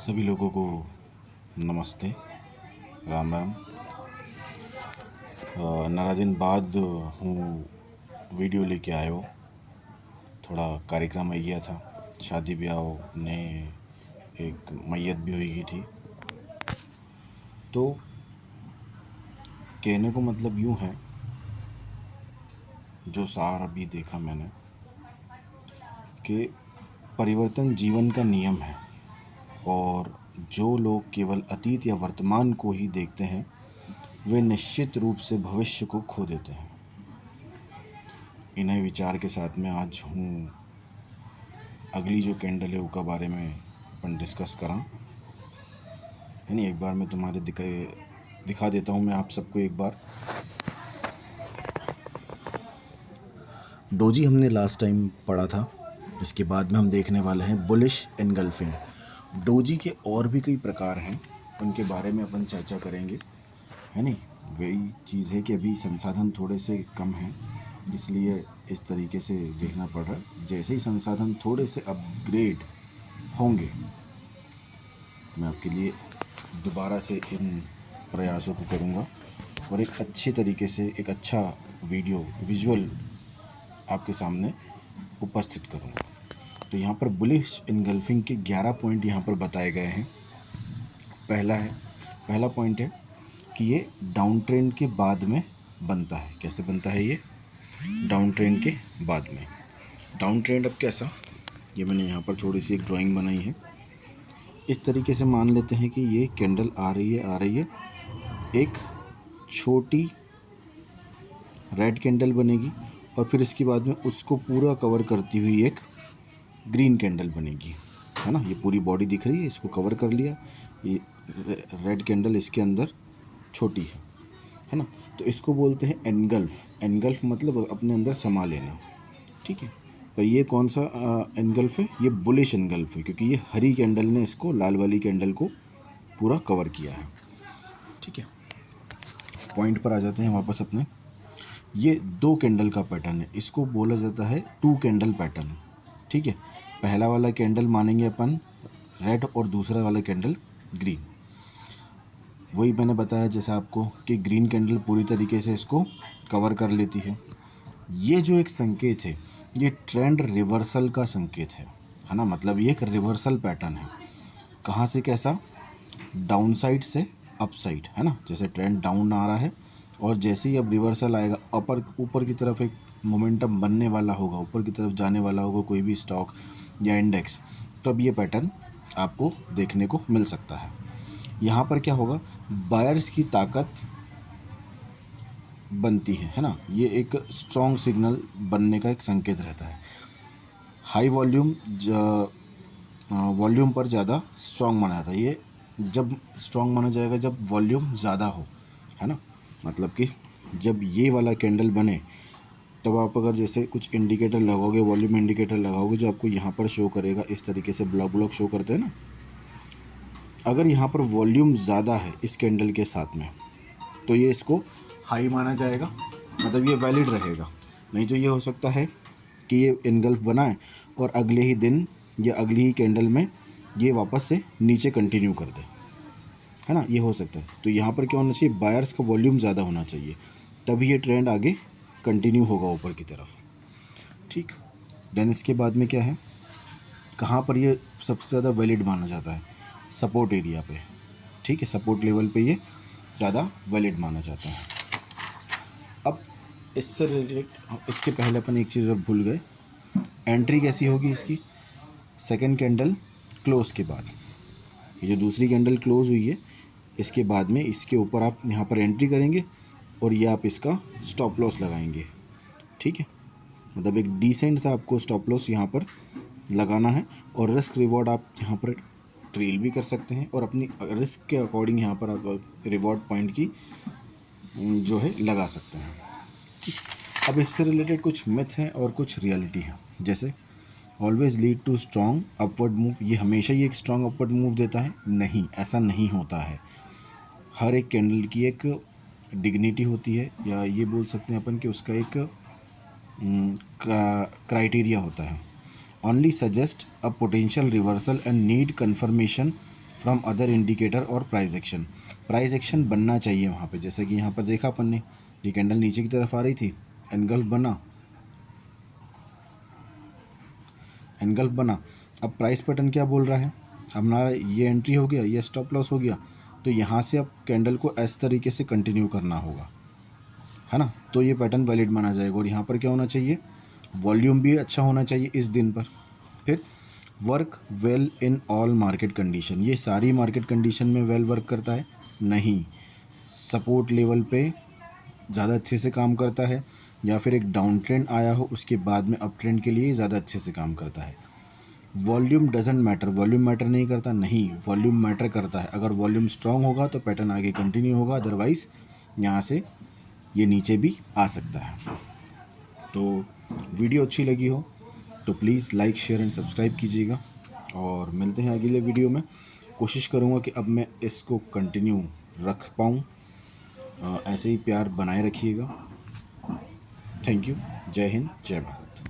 सभी लोगों को नमस्ते, राम राम। नाना दिन बाद हूँ वीडियो लेके आयो। थोड़ा कार्यक्रम आ गया था, शादी ब्याह ने एक मैयत भी हुई थी। तो कहने को मतलब यूँ है, जो सार अभी देखा मैंने कि परिवर्तन जीवन का नियम है और जो लोग केवल अतीत या वर्तमान को ही देखते हैं वे निश्चित रूप से भविष्य को खो देते हैं। इन्हें विचार के साथ में आज हूँ अगली जो कैंडल है उसका बारे में अपन डिस्कस करा है नहीं। एक बार मैं तुम्हारे दिखा देता हूँ मैं आप सबको। एक बार डोजी हमने लास्ट टाइम पढ़ा था, इसके बाद में हम देखने वाले हैं बुलिश एनगल्फिंग। डोजी के और भी कई प्रकार हैं, उनके बारे में अपन चर्चा करेंगे है नहीं। वही चीज़ है कि अभी संसाधन थोड़े से कम हैं, इसलिए इस तरीके से देखना पड़ रहा है। जैसे ही संसाधन थोड़े से अपग्रेड होंगे मैं आपके लिए दोबारा से इन प्रयासों को करूँगा और एक अच्छे तरीके से एक अच्छा वीडियो विजुअल आपके सामने उपस्थित करूँगा। तो यहाँ पर बुलिश इनगल्फिंग के 11 पॉइंट यहाँ पर बताए गए हैं। पहला पॉइंट है कि ये डाउन ट्रेंड के बाद में बनता है। कैसे बनता है ये? डाउन ट्रेंड के बाद में। डाउन ट्रेंड अब कैसा, ये मैंने यहाँ पर थोड़ी सी एक ड्राइंग बनाई है। इस तरीके से मान लेते हैं कि ये कैंडल आ रही है, एक छोटी रेड कैंडल बनेगी और फिर इसके बाद में उसको पूरा कवर करती हुई एक ग्रीन कैंडल बनेगी, है ना। ये पूरी बॉडी दिख रही है, इसको कवर कर लिया। ये रेड कैंडल इसके अंदर छोटी है ना। तो इसको बोलते हैं एनगल्फ। एनगल्फ मतलब अपने अंदर समा लेना, ठीक है। पर ये कौन सा एनगल्फ है? ये बुलिश एनगल्फ है, क्योंकि ये हरी कैंडल ने इसको, लाल वाली कैंडल को पूरा कवर किया है, ठीक है। पॉइंट पर आ जाते हैं वापस अपने। ये 2 कैंडल का पैटर्न है, इसको बोला जाता है 2 कैंडल पैटर्न, ठीक है। पहला वाला कैंडल मानेंगे अपन रेड और दूसरा वाला कैंडल ग्रीन। वही मैंने बताया जैसे आपको कि ग्रीन कैंडल पूरी तरीके से इसको कवर कर लेती है। ये जो एक संकेत है, ये ट्रेंड रिवर्सल का संकेत है ना। मतलब ये एक रिवर्सल पैटर्न है। कहाँ से कैसा? डाउन साइड से अप साइड, है ना। जैसे ट्रेंड डाउन आ रहा है और जैसे ही अब रिवर्सल आएगा ऊपर की तरफ एक मोमेंटम बनने वाला होगा, ऊपर की तरफ जाने वाला होगा कोई भी स्टॉक या इंडेक्स, तो अब ये पैटर्न आपको देखने को मिल सकता है। यहाँ पर क्या होगा? बायर्स की ताकत बनती है ना। ये एक स्ट्रॉन्ग सिग्नल बनने का एक संकेत रहता है। हाई वॉल्यूम पर ज़्यादा स्ट्रॉन्ग माना जाता है। ये जब स्ट्रॉन्ग माना जाएगा जब वॉल्यूम ज़्यादा हो, है ना। मतलब कि जब ये वाला कैंडल बने तब आप अगर जैसे कुछ इंडिकेटर लगाओगे, वॉल्यूम इंडिकेटर लगाओगे, जो आपको यहाँ पर शो करेगा, इस तरीके से ब्लॉक शो करते हैं ना। अगर यहाँ पर वॉल्यूम ज़्यादा है इस कैंडल के साथ में तो ये इसको हाई माना जाएगा, मतलब ये वैलिड रहेगा। नहीं तो ये हो सकता है कि ये इनगल्फ बनाए और अगले ही दिन या अगली ही कैंडल में ये वापस से नीचे कंटिन्यू कर दे, है ना। ये हो सकता है। तो यहाँ पर क्या होना चाहिए? बायर्स का वॉल्यूम ज़्यादा होना चाहिए, तभी ये ट्रेंड आगे कंटिन्यू होगा ऊपर की तरफ, ठीक। देन इसके बाद में क्या है, कहाँ पर ये सबसे ज़्यादा वैलिड माना जाता है? सपोर्ट एरिया पे, ठीक है। सपोर्ट लेवल पे ये ज़्यादा वैलिड माना जाता है। अब इससे रिलेटेड, इसके पहले अपन एक चीज़ और भूल गए। एंट्री कैसी होगी इसकी? सेकंड कैंडल क्लोज के बाद, ये जो दूसरी कैंडल क्लोज हुई है इसके बाद में इसके ऊपर आप यहाँ पर एंट्री करेंगे और ये आप इसका स्टॉप लॉस लगाएंगे, ठीक है। मतलब एक डिसेंट सा आपको स्टॉप लॉस यहाँ पर लगाना है और रिस्क रिवॉर्ड आप यहाँ पर ट्रेल भी कर सकते हैं और अपनी रिस्क के अकॉर्डिंग यहाँ पर आप रिवॉर्ड पॉइंट की जो है लगा सकते हैं, ठीक। अब इससे रिलेटेड कुछ मिथ हैं और कुछ रियलिटी है। जैसे always lead to strong upward move, ये हमेशा ही एक स्ट्रॉन्ग अपवर्ड मूव देता है? नहीं, ऐसा नहीं होता है। हर एक कैंडल की एक डिग्निटी होती है, या ये बोल सकते हैं अपन कि उसका एक क्राइटेरिया होता है। Only suggest a potential reversal and need conformation from other indicator और प्राइस एक्शन। प्राइस एक्शन बनना चाहिए वहाँ पे, जैसे कि यहाँ पर देखा अपन ने ये कैंडल नीचे की तरफ आ रही थी, एनगल्फ बना, एनगल्फ बना। अब प्राइस पैटर्न क्या बोल रहा है, हमारा ये एंट्री हो गया, ये स्टॉप लॉस हो गया, तो यहाँ से अब कैंडल को इस तरीके से कंटिन्यू करना होगा, है ना। तो ये पैटर्न वैलिड माना जाएगा। और यहाँ पर क्या होना चाहिए, वॉल्यूम भी अच्छा होना चाहिए इस दिन पर। फिर work well in all market condition, ये सारी मार्केट कंडीशन में वेल वर्क करता है नहीं, सपोर्ट लेवल पे ज़्यादा अच्छे से काम करता है, या फिर एक डाउन ट्रेंड आया हो उसके बाद में अप ट्रेंड के लिए ज़्यादा अच्छे से काम करता है। Volume doesn't matter, volume matter नहीं करता नहीं, वॉल्यूम मैटर करता है। अगर वॉल्यूम स्ट्रांग होगा तो पैटर्न आगे कंटिन्यू होगा, अदरवाइज़ यहाँ से ये नीचे भी आ सकता है। तो वीडियो अच्छी लगी हो तो please like share and subscribe कीजिएगा, और मिलते हैं अगले वीडियो में। कोशिश करूँगा कि अब मैं इसको कंटिन्यू रख पाऊँ, ऐसे ही प्यार बनाए रखिएगा। Thank you. जय हिंद, जय भारत।